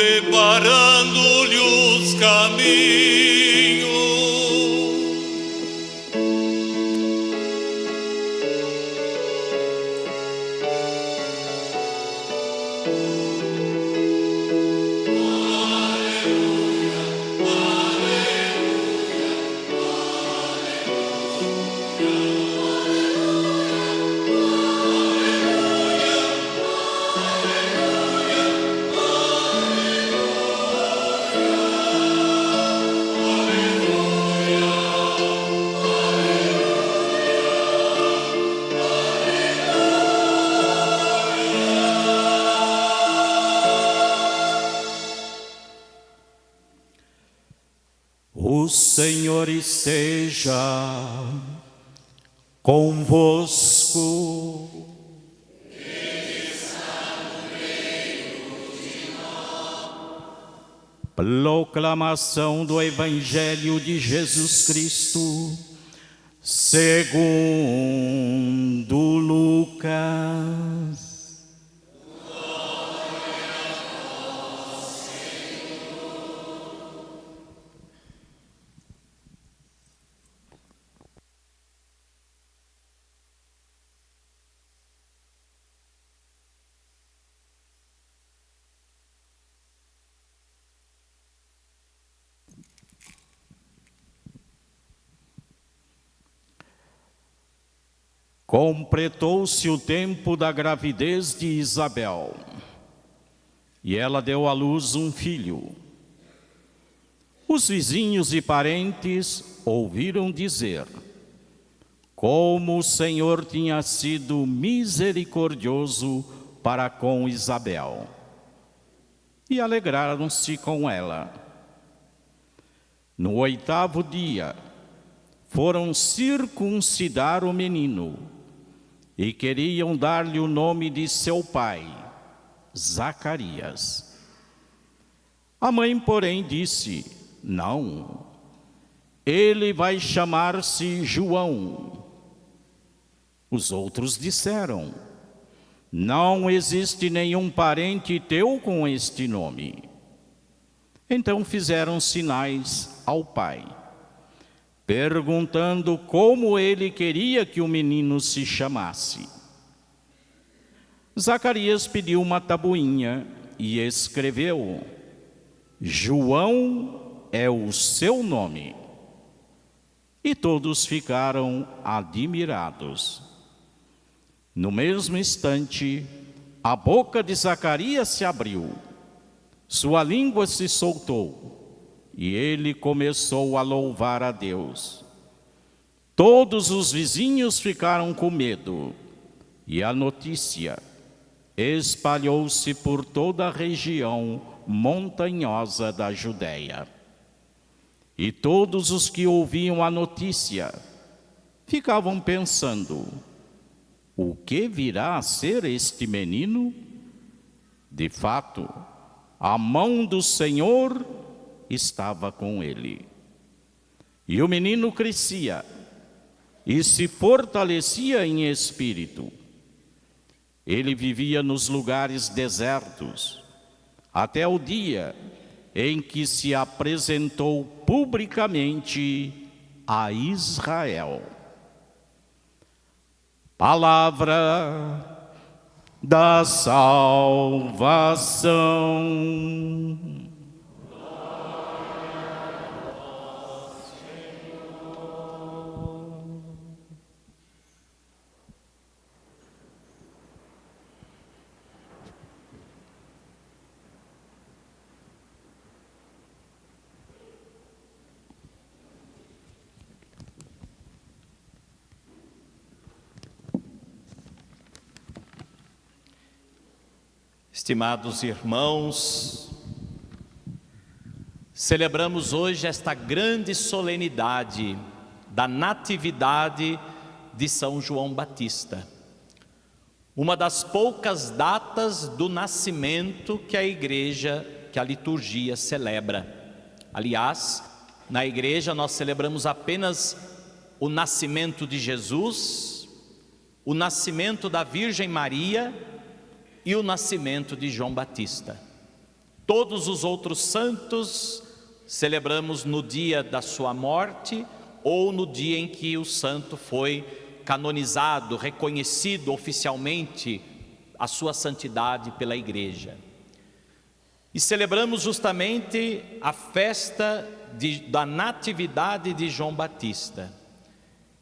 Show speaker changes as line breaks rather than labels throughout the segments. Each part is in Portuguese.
preparando-lhe os caminhos.
O Senhor esteja convosco. Proclamação do Evangelho de Jesus Cristo, segundo Lucas. Completou-se o tempo da gravidez de Isabel, e ela deu à luz um filho. Os vizinhos e parentes ouviram dizer como o Senhor tinha sido misericordioso para com Isabel, e alegraram-se com ela. No 8º dia, foram circuncidar o menino, e queriam dar-lhe o nome de seu pai, Zacarias. A mãe, porém, disse: não, ele vai chamar-se João. Os outros disseram: não existe nenhum parente teu com este nome. Então fizeram sinais ao pai, perguntando como ele queria que o menino se chamasse. Zacarias pediu uma tabuinha e escreveu: João é o seu nome. E todos ficaram admirados. No mesmo instante, a boca de Zacarias se abriu, sua língua se soltou, e ele começou a louvar a Deus. Todos os vizinhos ficaram com medo, e a notícia espalhou-se por toda a região montanhosa da Judeia. E todos os que ouviam a notícia ficavam pensando: o que virá a ser este menino? De fato, a mão do Senhor estava com ele. E o menino crescia e se fortalecia em espírito. Ele vivia nos lugares desertos, até o dia em que se apresentou publicamente a Israel. Palavra da salvação.
Estimados irmãos, celebramos hoje esta grande solenidade da Natividade de São João Batista, uma das poucas datas do nascimento que a igreja, que a liturgia celebra. Aliás, na igreja nós celebramos apenas o nascimento de Jesus, o nascimento da Virgem Maria e o nascimento de João Batista. Todos os outros santos celebramos no dia da sua morte ou no dia em que o santo foi canonizado, reconhecido oficialmente a sua santidade pela igreja. E celebramos justamente a festa da natividade de João Batista.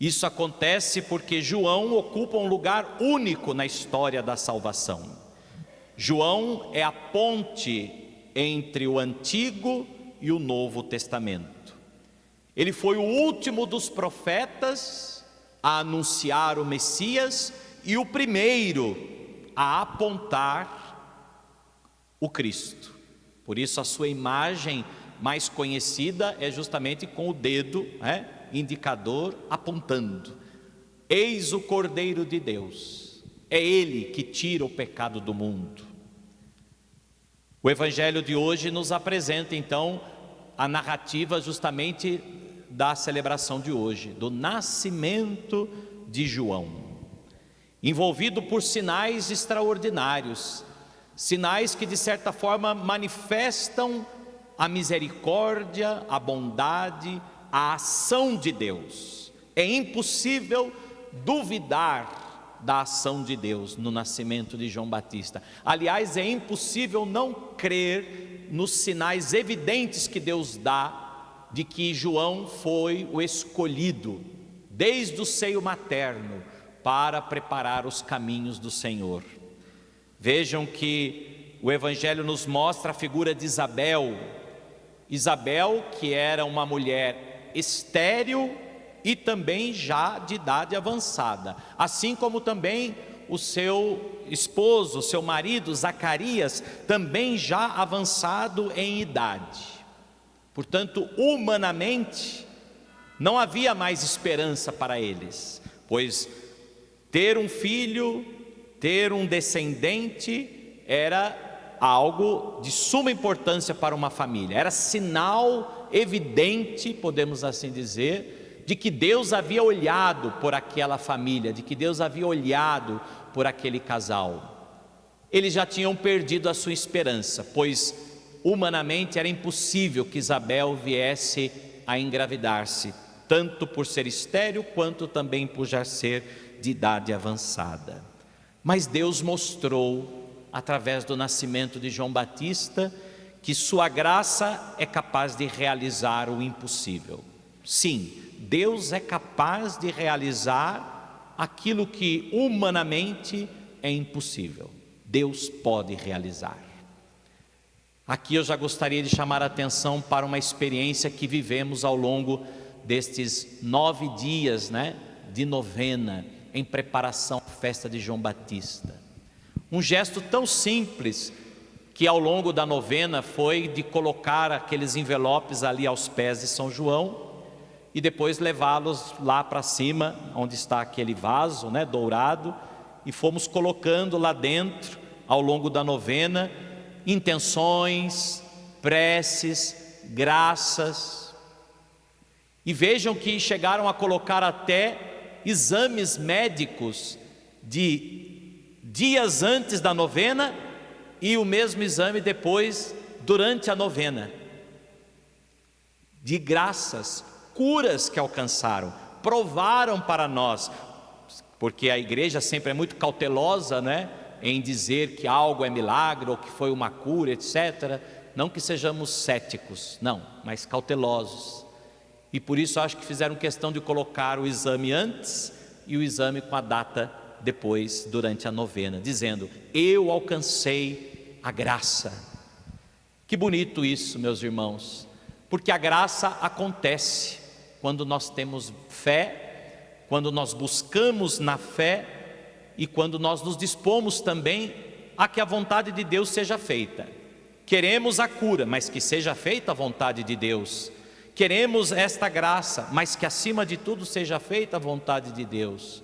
Isso acontece porque João ocupa um lugar único na história da salvação. João é a ponte entre o Antigo e o Novo Testamento. Ele foi o último dos profetas a anunciar o Messias e o primeiro a apontar o Cristo. Por isso a sua imagem mais conhecida é justamente com o dedo, indicador, apontando. Eis o Cordeiro de Deus, é Ele que tira o pecado do mundo. O Evangelho de hoje nos apresenta então a narrativa justamente da celebração de hoje, do nascimento de João, envolvido por sinais extraordinários, sinais que de certa forma manifestam a misericórdia, a bondade, a ação de Deus. É impossível duvidar da ação de Deus no nascimento de João Batista. Aliás, é impossível não crer nos sinais evidentes que Deus dá de que João foi o escolhido desde o seio materno para preparar os caminhos do Senhor. Vejam que o Evangelho nos mostra a figura de Isabel. Isabel, que era uma mulher estéril e também já de idade avançada, assim como também o seu esposo, seu marido Zacarias, também já avançado em idade. Portanto, humanamente, não havia mais esperança para eles, pois ter um filho, ter um descendente, era algo de suma importância para uma família, era sinal evidente, podemos assim dizer, de que Deus havia olhado por aquela família, de que Deus havia olhado por aquele casal. Eles já tinham perdido a sua esperança, pois humanamente era impossível que Isabel viesse a engravidar-se, tanto por ser estéril, quanto também por já ser de idade avançada. Mas Deus mostrou, através do nascimento de João Batista, que sua graça é capaz de realizar o impossível. Sim, Deus é capaz de realizar aquilo que humanamente é impossível. Deus pode realizar. Aqui eu já gostaria de chamar a atenção para uma experiência que vivemos ao longo destes 9 dias, de novena, em preparação à festa de João Batista. Um gesto tão simples que ao longo da novena foi de colocar aqueles envelopes ali aos pés de São João e depois levá-los lá para cima, onde está aquele vaso, dourado, e fomos colocando lá dentro, ao longo da novena, intenções, preces, graças. E vejam que chegaram a colocar até exames médicos de dias antes da novena e o mesmo exame depois, durante a novena, de graças, curas que alcançaram, provaram para nós, porque a igreja sempre é muito cautelosa, em dizer que algo é milagre ou que foi uma cura, etc. Não que sejamos céticos, não, mas cautelosos. E por isso acho que fizeram questão de colocar o exame antes e o exame com a data depois, durante a novena, dizendo: eu alcancei a graça. Que bonito isso, meus irmãos, porque a graça acontece quando nós temos fé, quando nós buscamos na fé e quando nós nos dispomos também a que a vontade de Deus seja feita. Queremos a cura, mas que seja feita a vontade de Deus. Queremos esta graça, mas que acima de tudo seja feita a vontade de Deus.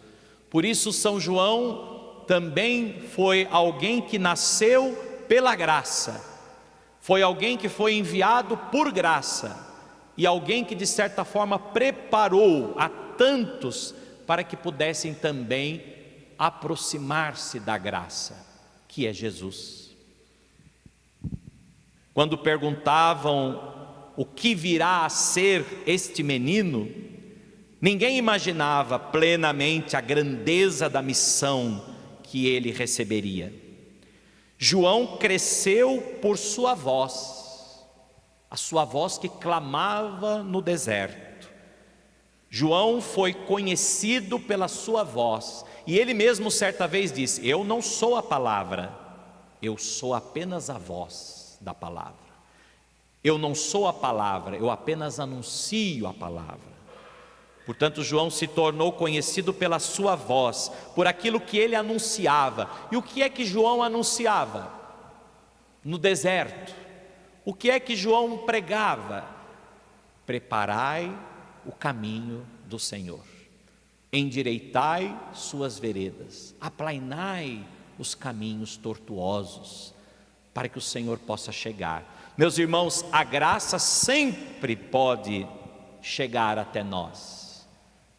Por isso São João também foi alguém que nasceu pela graça, foi alguém que foi enviado por graça, e alguém que de certa forma preparou a tantos para que pudessem também aproximar-se da graça, que é Jesus. Quando perguntavam o que virá a ser este menino, ninguém imaginava plenamente a grandeza da missão que ele receberia. João cresceu por sua voz, a sua voz que clamava no deserto. João foi conhecido pela sua voz, e ele mesmo certa vez disse: eu não sou a palavra, eu sou apenas a voz da palavra. Eu não sou a palavra, eu apenas anuncio a palavra. Portanto, João se tornou conhecido pela sua voz, por aquilo que ele anunciava. E o que é que João anunciava? No deserto, o que é que João pregava? Preparai o caminho do Senhor, endireitai suas veredas, aplainai os caminhos tortuosos, para que o Senhor possa chegar. Meus irmãos, a graça sempre pode chegar até nós,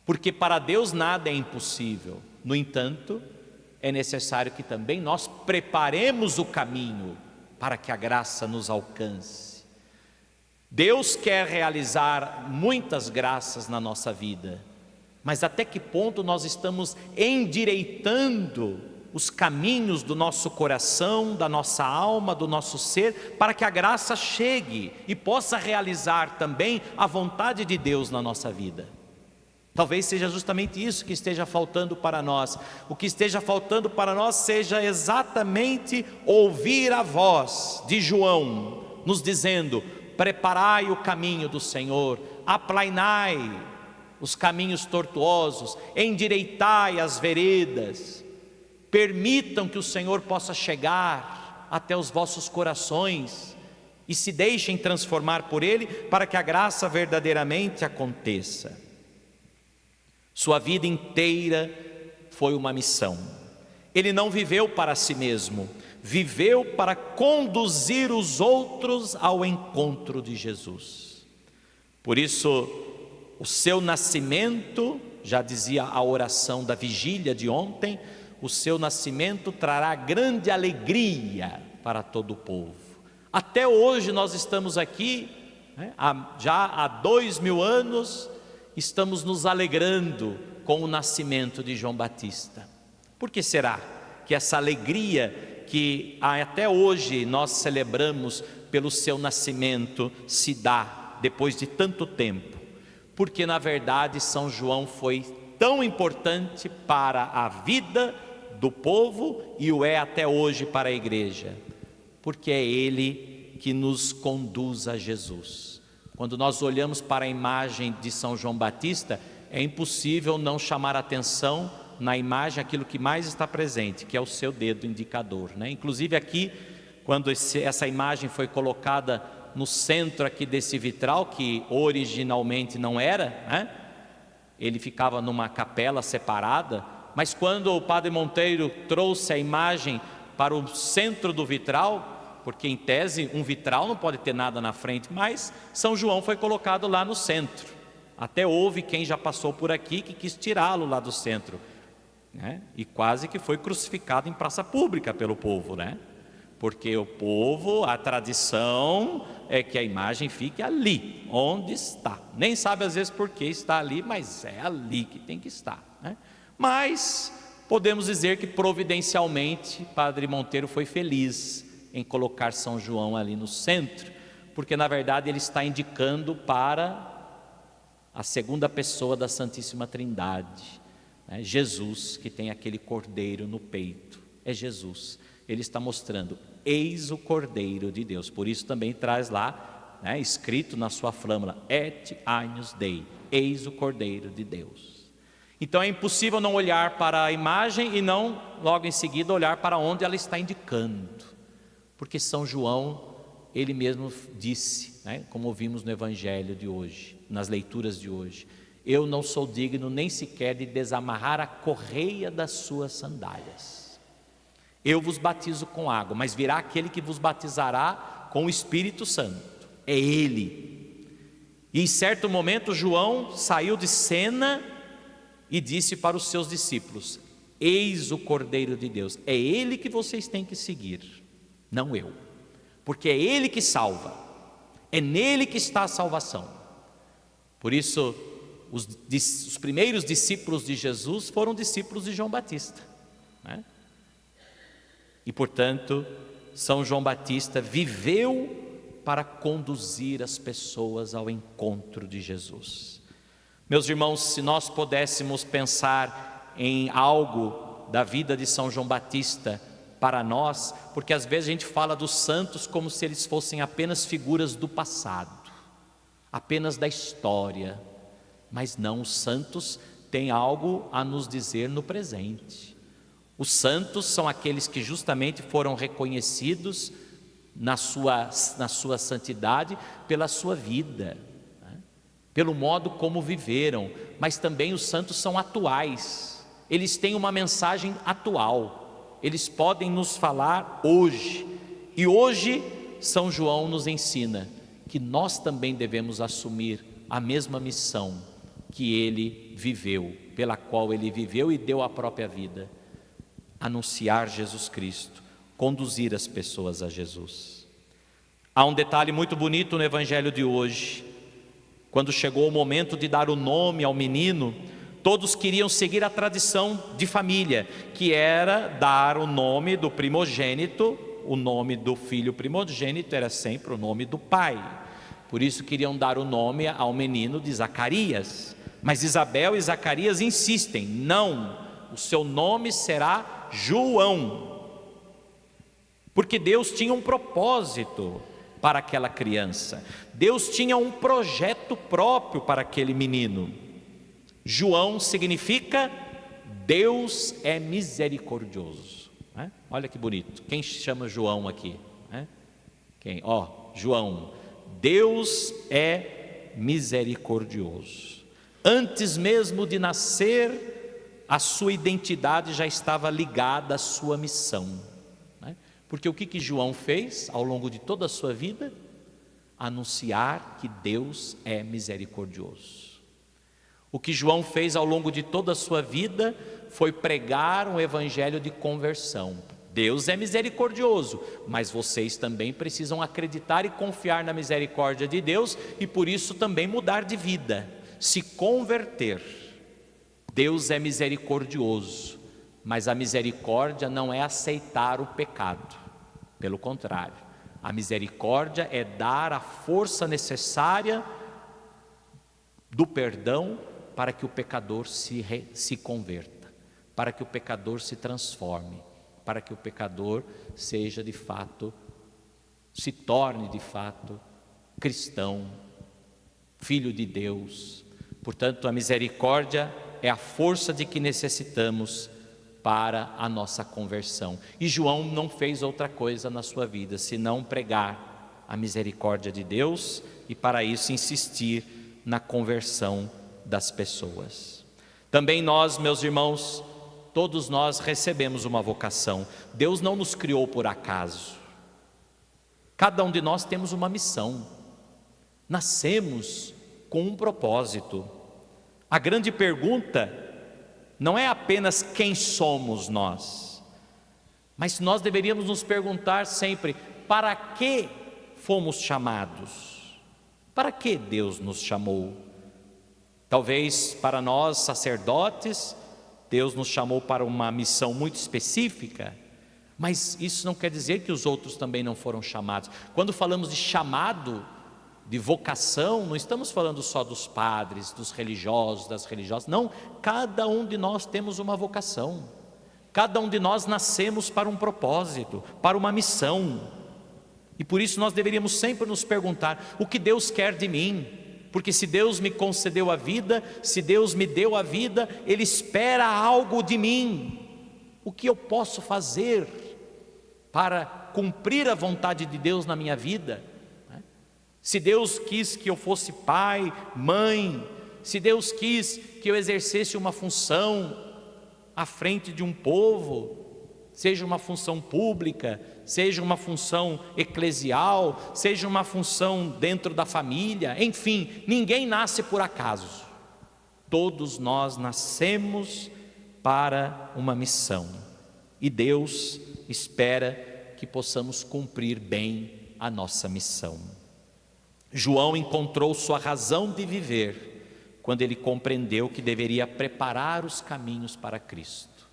porque para Deus nada é impossível. No entanto, é necessário que também nós preparemos o caminho para que a graça nos alcance. Deus quer realizar muitas graças na nossa vida, mas até que ponto nós estamos endireitando os caminhos do nosso coração, da nossa alma, do nosso ser, para que a graça chegue e possa realizar também a vontade de Deus na nossa vida? Talvez seja justamente isso que esteja faltando para nós. O que esteja faltando para nós seja exatamente ouvir a voz de João, nos dizendo: preparai o caminho do Senhor, aplainai os caminhos tortuosos, endireitai as veredas. Permitam que o Senhor possa chegar até os vossos corações e se deixem transformar por Ele, para que a graça verdadeiramente aconteça. Sua vida inteira foi uma missão. Ele não viveu para si mesmo, viveu para conduzir os outros ao encontro de Jesus. Por isso, o seu nascimento, já dizia a oração da vigília de ontem, o seu nascimento trará grande alegria para todo o povo. Até hoje nós estamos aqui, já há 2000 anos, estamos nos alegrando com o nascimento de João Batista. Por que será que essa alegria que até hoje nós celebramos pelo seu nascimento se dá depois de tanto tempo? Porque na verdade São João foi tão importante para a vida do povo e o é até hoje para a igreja, porque é ele que nos conduz a Jesus. Quando nós olhamos para a imagem de São João Batista, é impossível não chamar a atenção na imagem aquilo que mais está presente, que é o seu dedo indicador, né? Inclusive aqui, quando essa imagem foi colocada no centro aqui desse vitral, que originalmente não era, né? Ele ficava numa capela separada, mas quando o Padre Monteiro trouxe a imagem para o centro do vitral, porque em tese um vitral não pode ter nada na frente, mas São João foi colocado lá no centro. Até houve quem já passou por aqui que quis tirá-lo lá do centro, né? E quase que foi crucificado em praça pública pelo povo, né? Porque o povo, a tradição é que a imagem fique ali, onde está. Nem sabe às vezes por que está ali, mas é ali que tem que estar, né? Mas podemos dizer que providencialmente Padre Monteiro foi feliz em colocar São João ali no centro, porque na verdade ele está indicando para a segunda pessoa da Santíssima Trindade, né? Jesus, que tem aquele cordeiro no peito, é Jesus. Ele está mostrando: eis o Cordeiro de Deus. Por isso também traz lá, né, escrito na sua flâmula: et agnus Dei, eis o Cordeiro de Deus. Então é impossível não olhar para a imagem e não logo em seguida olhar para onde ela está indicando, porque São João, ele mesmo disse, né, como ouvimos no Evangelho de hoje, nas leituras de hoje: eu não sou digno nem sequer de desamarrar a correia das suas sandálias. Eu vos batizo com água, mas virá aquele que vos batizará com o Espírito Santo. É Ele. E em certo momento João saiu de cena e disse para os seus discípulos: eis o Cordeiro de Deus. É Ele que vocês têm que seguir, não eu. porque é Ele que salva, é nele que está a salvação. Por isso, os primeiros discípulos de Jesus foram discípulos de João Batista, né? E portanto, São João Batista viveu para conduzir as pessoas ao encontro de Jesus. Meus irmãos, se nós pudéssemos pensar em algo da vida de São João Batista para nós, porque às vezes a gente fala dos santos como se eles fossem apenas figuras do passado, apenas da história, mas não, os santos têm algo a nos dizer no presente. Os santos são aqueles que justamente foram reconhecidos na sua santidade pela sua vida, né? Pelo modo como viveram, mas também os santos são atuais, eles têm uma mensagem atual, eles podem nos falar hoje, e hoje São João nos ensina que nós também devemos assumir a mesma missão que ele viveu, pela qual ele viveu e deu a própria vida: anunciar Jesus Cristo, conduzir as pessoas a Jesus. Há um detalhe muito bonito no evangelho de hoje. Quando chegou o momento de dar o nome ao menino, todos queriam seguir a tradição de família, que era dar o nome do primogênito. O nome do filho primogênito era sempre o nome do pai. Por isso queriam dar o nome ao menino de Zacarias. Mas Isabel e Zacarias insistem: não, o seu nome será João, porque Deus tinha um propósito para aquela criança, Deus tinha um projeto próprio para aquele menino. João significa Deus é misericordioso, né? Olha que bonito. Quem chama João aqui, né? Quem? João. Deus é misericordioso. Antes mesmo de nascer, a sua identidade já estava ligada à sua missão, né? Porque o que João fez ao longo de toda a sua vida? Anunciar que Deus é misericordioso. O que João fez ao longo de toda a sua vida foi pregar um evangelho de conversão. Deus é misericordioso, mas vocês também precisam acreditar e confiar na misericórdia de Deus e por isso também mudar de vida, se converter. Deus é misericordioso, mas a misericórdia não é aceitar o pecado. Pelo contrário, a misericórdia é dar a força necessária do perdão para que o pecador se converta, para que o pecador se transforme, para que o pecador seja de fato, se torne de fato cristão, filho de Deus. Portanto, a misericórdia é a força de que necessitamos para a nossa conversão. E João não fez outra coisa na sua vida, senão pregar a misericórdia de Deus e para isso insistir na conversão das pessoas. Também nós, meus irmãos, todos nós recebemos uma vocação. Deus não nos criou por acaso. Cada um de nós temos uma missão. Nascemos com um propósito. A grande pergunta não é apenas quem somos nós, mas nós deveríamos nos perguntar sempre: para que fomos chamados? Para que Deus nos chamou? Talvez para nós sacerdotes, Deus nos chamou para uma missão muito específica, mas isso não quer dizer que os outros também não foram chamados. Quando falamos de chamado, de vocação, não estamos falando só dos padres, dos religiosos, das religiosas, não, cada um de nós temos uma vocação, cada um de nós nascemos para um propósito, para uma missão, e por isso nós deveríamos sempre nos perguntar: o que Deus quer de mim? Porque se Deus me concedeu a vida, se Deus me deu a vida, Ele espera algo de mim. O que eu posso fazer para cumprir a vontade de Deus na minha vida? Se Deus quis que eu fosse pai, mãe, se Deus quis que eu exercesse uma função à frente de um povo, seja uma função pública, seja uma função eclesial, seja uma função dentro da família, enfim, ninguém nasce por acaso. Todos nós nascemos para uma missão e Deus espera que possamos cumprir bem a nossa missão. João encontrou sua razão de viver quando ele compreendeu que deveria preparar os caminhos para Cristo.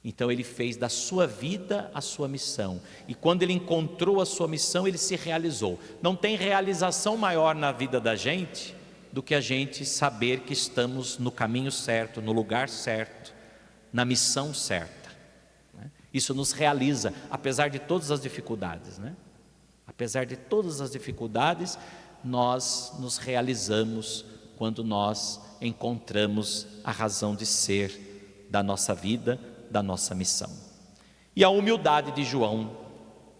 Então ele fez da sua vida a sua missão, e quando ele encontrou a sua missão, ele se realizou. Não tem realização maior na vida da gente do que a gente saber que estamos no caminho certo, no lugar certo, na missão certa. Isso nos realiza, apesar de todas as dificuldades, né? Apesar de todas as dificuldades, nós nos realizamos quando nós encontramos a razão de ser da nossa vida, da nossa missão. E a humildade de João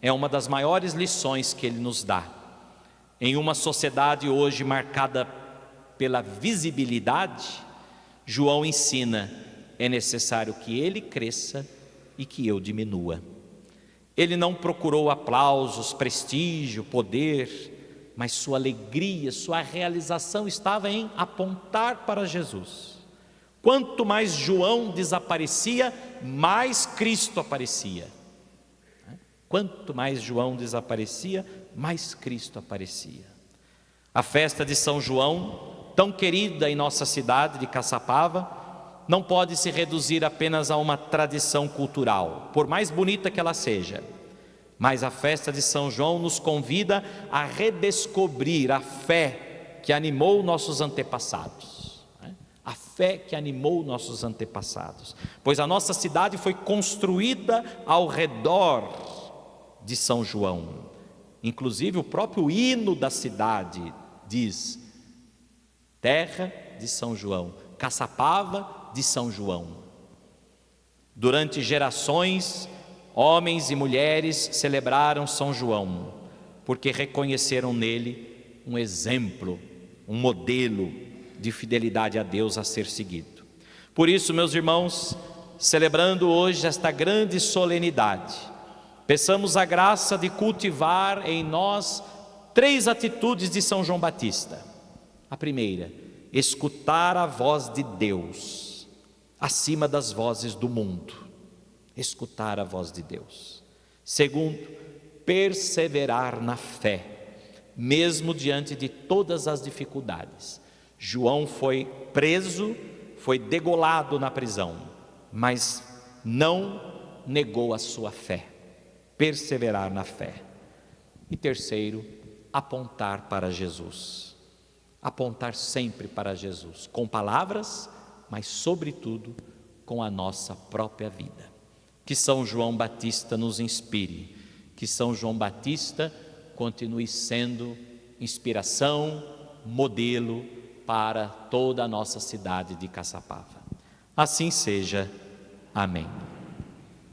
é uma das maiores lições que ele nos dá. Em uma sociedade hoje marcada pela visibilidade, João ensina: é necessário que ele cresça e que eu diminua. Ele não procurou aplausos, prestígio, poder, mas sua alegria, sua realização estava em apontar para Jesus. Quanto mais João desaparecia, mais Cristo aparecia. Quanto mais João desaparecia, mais Cristo aparecia. A festa de São João, tão querida em nossa cidade de Caçapava, não pode se reduzir apenas a uma tradição cultural, por mais bonita que ela seja. Mas a festa de São João nos convida a redescobrir a fé que animou nossos antepassados. A fé que animou nossos antepassados. Pois a nossa cidade foi construída ao redor de São João. Inclusive o próprio hino da cidade diz: terra de São João, Caçapava de São João. Durante gerações, homens e mulheres celebraram São João, porque reconheceram nele um exemplo, um modelo de fidelidade a Deus a ser seguido. Por isso, meus irmãos, celebrando hoje esta grande solenidade, peçamos a graça de cultivar em nós 3 atitudes de São João Batista. A primeira, escutar a voz de Deus, acima das vozes do mundo. Escutar a voz de Deus. Segundo, perseverar na fé, mesmo diante de todas as dificuldades. João foi preso, foi degolado na prisão, mas não negou a sua fé. Perseverar na fé. E terceiro, apontar para Jesus. Apontar sempre para Jesus, com palavras, mas sobretudo com a nossa própria vida. Que São João Batista nos inspire, que São João Batista continue sendo inspiração, modelo para toda a nossa cidade de Caçapava. Assim seja. Amém.